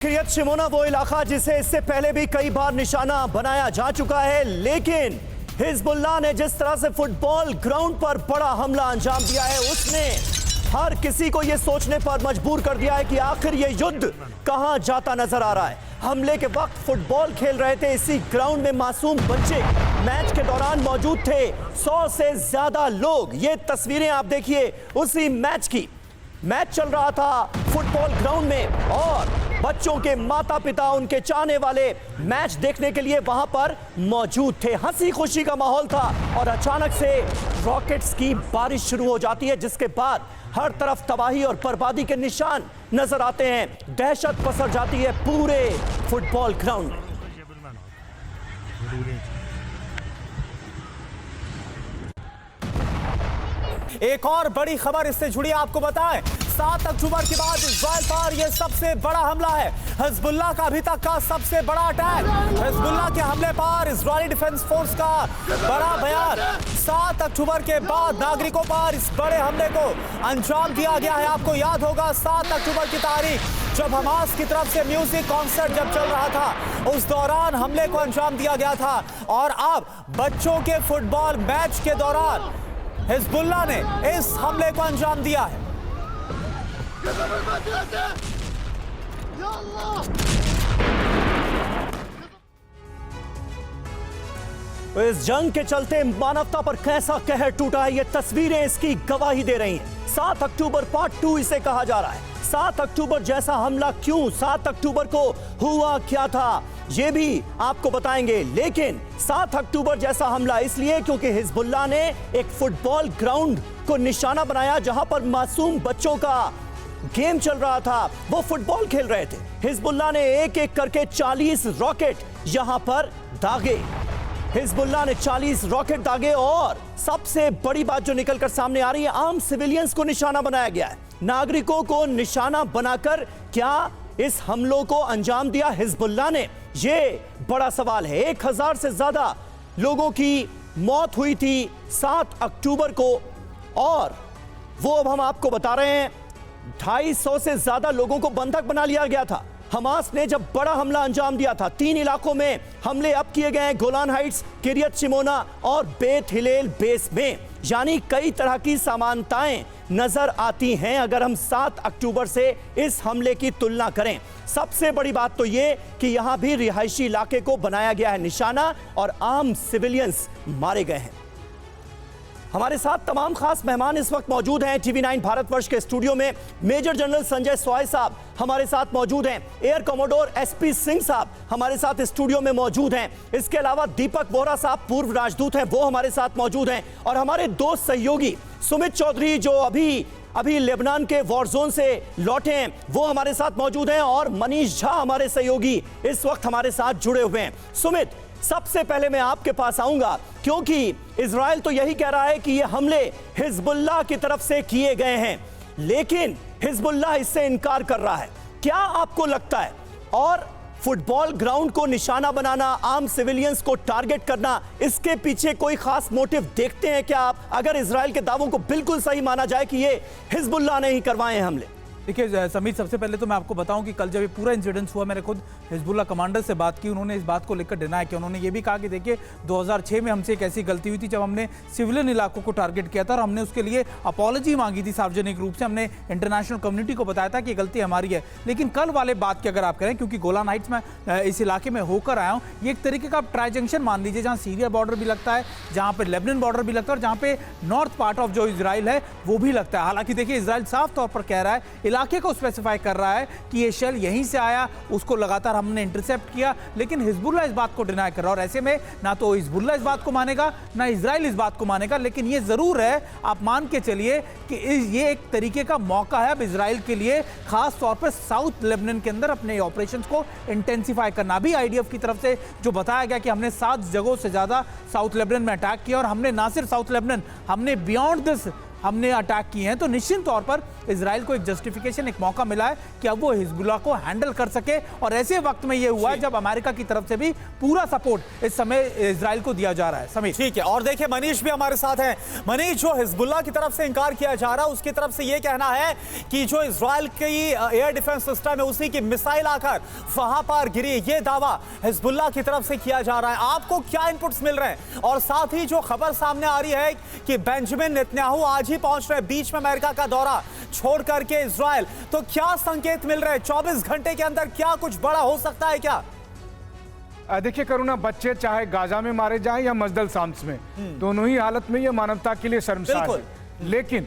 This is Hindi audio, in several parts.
किरियत शिमोना वो इलाका जिसे इससे पहले भी कई बार निशाना बनाया जा चुका है, लेकिन हिजबुल्लाह ने जिस तरह से फुटबॉल ग्राउंड पर बड़ा हमला अंजाम दिया है, उसने हर किसी को यह सोचने पर मजबूर कर दिया है कि आखिर ये युद्ध कहां जाता नजर आ रहा है। हमले के वक्त फुटबॉल खेल रहे थे इसी ग्राउंड में मासूम बच्चे मैच के दौरान मौजूद थे। 100 से ज्यादा लोग, ये तस्वीरें आप देखिए उसी मैच की। मैच चल रहा था फुटबॉल ग्राउंड में और बच्चों के माता पिता, उनके चाहने वाले मैच देखने के लिए वहां पर मौजूद थे। हंसी खुशी का माहौल था और अचानक से रॉकेट्स की बारिश शुरू हो जाती है, जिसके बाद हर तरफ तबाही और बर्बादी के निशान नजर आते हैं। दहशत पसर जाती है पूरे फुटबॉल ग्राउंड में। एक और बड़ी खबर इससे जुड़ी आपको बताएं, 7 अक्टूबर के बाद इजराइल पर यह सबसे बड़ा हमला है। हिजबुल्लाह का अभी तक का सबसे बड़ा अटैक। हिजबुल्लाह के हमले पर इजरायली डिफेंस फोर्स का बड़ा बयान। 7 अक्टूबर के बाद नागरिकों पर इस बड़े हमले को अंजाम दिया गया है। आपको याद होगा 7 अक्टूबर की तारीख, जब हमास की तरफ से म्यूजिक कॉन्सर्ट जब चल रहा था, उस दौरान हमले को अंजाम दिया गया था। और अब बच्चों के फुटबॉल मैच के दौरान हिजबुल्लाह ने इस हमले को अंजाम दिया है। तो इस जंग के चलते मानवता पर कैसा कहर टूटा है, ये तस्वीरें इसकी गवाही दे रही हैं। 7 अक्टूबर पार्ट 2 इसे कहा जा रहा है। 7 अक्टूबर जैसा हमला क्यों, 7 अक्टूबर को हुआ क्या था, ये भी आपको बताएंगे। लेकिन 7 अक्टूबर जैसा हमला इसलिए क्योंकि हिजबुल्लाह ने एक फुटबॉल ग्राउंड को निशाना बनाया जहां पर मासूम बच्चों का गेम चल रहा था, वो फुटबॉल खेल रहे थे। हिजबुल्लाह ने एक एक करके 40 रॉकेट यहां पर दागे। हिजबुल्लाह ने 40 रॉकेट दागे और सबसे बड़ी बात जो निकलकर सामने आ रही है, आम सिविलियंस को निशाना बनाया गया है। नागरिकों को निशाना बनाकर क्या इस हमलों को अंजाम दिया हिजबुल्लाह ने, ये बड़ा सवाल है। 1000 से ज्यादा लोगों की मौत हुई थी 7 अक्टूबर को और वो अब हम आपको बता रहे हैं 250 से ज्यादा लोगों को बंधक बना लिया गया था। हमास ने जब बड़ा हमला अंजाम दिया था, 3 इलाकों में हमले अब किए गए हैं, गोलान हाइट्स, किरियत शिमोना और बेत हिलेल बेस में। यानी कई तरह की समानताएं नजर आती हैं अगर हम 7 अक्टूबर से इस हमले की तुलना करें। सबसे बड़ी बात तो ये कि यहां भी रिहायशी इलाके को बनाया गया है निशाना और आम सिविलियंस मारे गए हैं। हमारे साथ तमाम खास मेहमान इस वक्त मौजूद हैं टीवी 9 भारतवर्ष के स्टूडियो में। मेजर जनरल संजय स्वाय साहब हमारे साथ मौजूद हैं। एयर कमोडोर एसपी सिंह साहब हमारे साथ स्टूडियो में मौजूद हैं। इसके अलावा दीपक बोहरा साहब पूर्व राजदूत हैं, वो हमारे साथ मौजूद हैं। और हमारे दो सहयोगी सुमित चौधरी जो अभी लेबनान के वॉर जोन से लौटे हैं, वो हमारे साथ मौजूद हैं। और मनीष झा हमारे सहयोगी इस वक्त हमारे साथ जुड़े हुए हैं। सुमित, सबसे पहले मैं आपके पास आऊंगा क्योंकि इजराइल तो यही कह रहा है कि ये हमले हिजबुल्लाह की तरफ से किए गए हैं, लेकिन हिजबुल्लाह इससे इनकार कर रहा है। क्या आपको लगता है, और फुटबॉल ग्राउंड को निशाना बनाना, आम सिविलियंस को टारगेट करना, इसके पीछे कोई खास मोटिव देखते हैं क्या आप, अगर इजराइल के दावों को बिल्कुल सही माना जाए कि ये हिजबुल्लाह ने ही करवाए हैं हमले? देखिए समीर, सबसे पहले तो मैं आपको बताऊं कि कल जब ये पूरा इंसिडेंस हुआ, मैंने खुद हिजबुल्लाह कमांडर से बात की। उन्होंने इस बात को लेकर डिनाई किया। उन्होंने ये भी कहा कि देखिए 2006 में हमसे एक ऐसी गलती हुई थी जब हमने सिविलियन इलाकों को टारगेट किया था और हमने उसके लिए अपॉलॉजी मांगी थी सार्वजनिक रूप से। हमने इंटरनेशनल कम्युनिटी को बताया था कि गलती हमारी है। लेकिन कल वाले बात की अगर आप करें, क्योंकि गोलान हाइट्स में इस इलाके में होकर आया हूँ, ये एक तरीके का ट्राई जंक्शन मान लीजिए, जहाँ सीरिया बॉर्डर भी लगता है, जहाँ पे लेबनान बॉर्डर भी लगता है और जहाँ पे नॉर्थ पार्ट ऑफ जो इजराइल है वो भी लगता है। हालांकि देखिए इजराइल साफ तौर पर कह रहा है, इलाके को स्पेसिफाई कर रहा है कि ये शेल यहीं से आया, उसको लगातार हमने इंटरसेप्ट किया, लेकिन हिजबुल्लाह इस बात को डिनाई कर रहा है। और ऐसे में ना तो हिजबुल्लाह इस बात को मानेगा, ना इजराइल इस बात को मानेगा। लेकिन ये जरूर है, आप मान के चलिए कि ये एक तरीके का मौका है अब इजराइल के लिए, खास तौर पर साउथ लेबनान के अंदर अपने ऑपरेशंस को इंटेंसिफाई करना। अभी आईडीएफ की तरफ से जो बताया गया कि हमने 7 जगहों से ज्यादा साउथ लेबनान में अटैक किया और हमने ना सिर्फ साउथ लेबनान, हमने बियॉन्ड दिस हमने अटैक किए हैं, तो निश्चित तौर पर इजराइल को एक जस्टिफिकेशन, एक मौका मिला है कि अब वो हिजबुल्लाह को हैंडल कर सके। और ऐसे वक्त में ये हुआ है जब अमेरिका की तरफ से भी पूरा सपोर्ट इस समय इजराइल को दिया जा रहा है। समीर, ठीक है, और देखिए मनीष भी हमारे साथ हैं। मनीष, जो हिजबुल्लाह की तरफ से इंकार किया जा रहा है, उसकी तरफ से ये कहना है कि जो इजराइल की एयर डिफेंस सिस्टम है उसी की मिसाइल आकर वहां पर गिरी, ये दावा हिजबुल्लाह की तरफ से किया जा रहा है। आपको क्या इनपुट्स मिल रहे हैं? और साथ ही जो खबर सामने आ रही है कि बेंजामिन नेतन्याहू आज ही पहुंच रहे, बीच में अमेरिका का दौरा छोड़ करके इजराइल, तो क्या संकेत मिल रहे हैं? 24 घंटे के अंदर क्या कुछ बड़ा हो सकता है क्या? देखिए करुणा, बच्चे चाहे गाजा में मारे जाएं या मजदल शाम्स में, दोनों ही हालत में ये मानवता के लिए शर्मसार है। लेकिन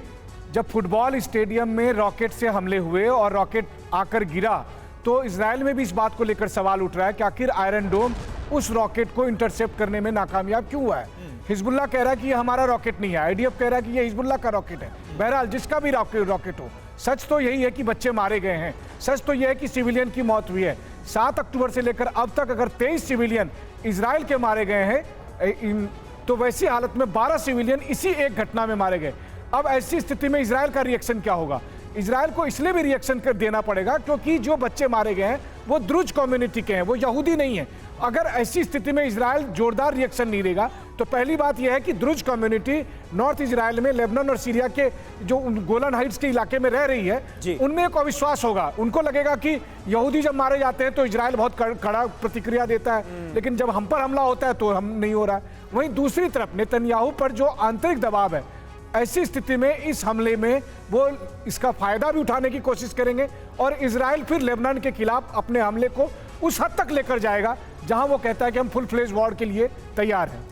जब फुटबॉल स्टेडियम में रॉकेट से हमले हुए और रॉकेट आकर गिरा, तो इजराइल में भी इस बात को लेकर सवाल उठ रहा है कि आखिर आयरन डोम उस रॉकेट को इंटरसेप्ट करने में नाकामयाब क्यों हुआ है। हिजबुल्लाह कह रहा है कि ये हमारा रॉकेट नहीं है, आईडीएफ कह रहा है कि ये हिजबुल्लाह का रॉकेट है। बहरहाल जिसका भी रॉकेट हो, सच तो यही है कि बच्चे मारे गए हैं, सच तो यह है कि सिविलियन की मौत हुई है। 7 अक्टूबर से लेकर अब तक अगर 23 सिविलियन इजराइल के मारे गए हैं, तो वैसी हालत में 12 सिविलियन इसी एक घटना में मारे गए। अब ऐसी स्थिति में इजराइल का रिएक्शन क्या होगा? इजराइल को इसलिए भी रिएक्शन कर देना पड़ेगा क्योंकि जो बच्चे मारे गए हैं वो द्रुज कम्युनिटी के हैं, वो यहूदी नहीं है। अगर ऐसी स्थिति में इजराइल जोरदार रिएक्शन नहीं देगा तो पहली बात यह है कि द्रुज कम्युनिटी नॉर्थ इजराइल में, लेबनान और सीरिया के जो गोलन हाइट्स के इलाके में रह रही है, उनमें एक अविश्वास होगा। उनको लगेगा कि यहूदी जब मारे जाते हैं तो इजराइल बहुत कड़ा प्रतिक्रिया देता है, लेकिन जब हम पर हमला होता है तो हम नहीं हो रहा है। वहीं दूसरी तरफ नेतन्याहू पर जो आंतरिक दबाव है, ऐसी स्थिति में इस हमले में वो इसका फायदा भी उठाने की कोशिश करेंगे और इजराइल फिर लेबनान के खिलाफ अपने हमले को उस हद तक लेकर जाएगा जहां वो कहता है कि हम फुल फ्लेज वॉर के लिए तैयार हैं।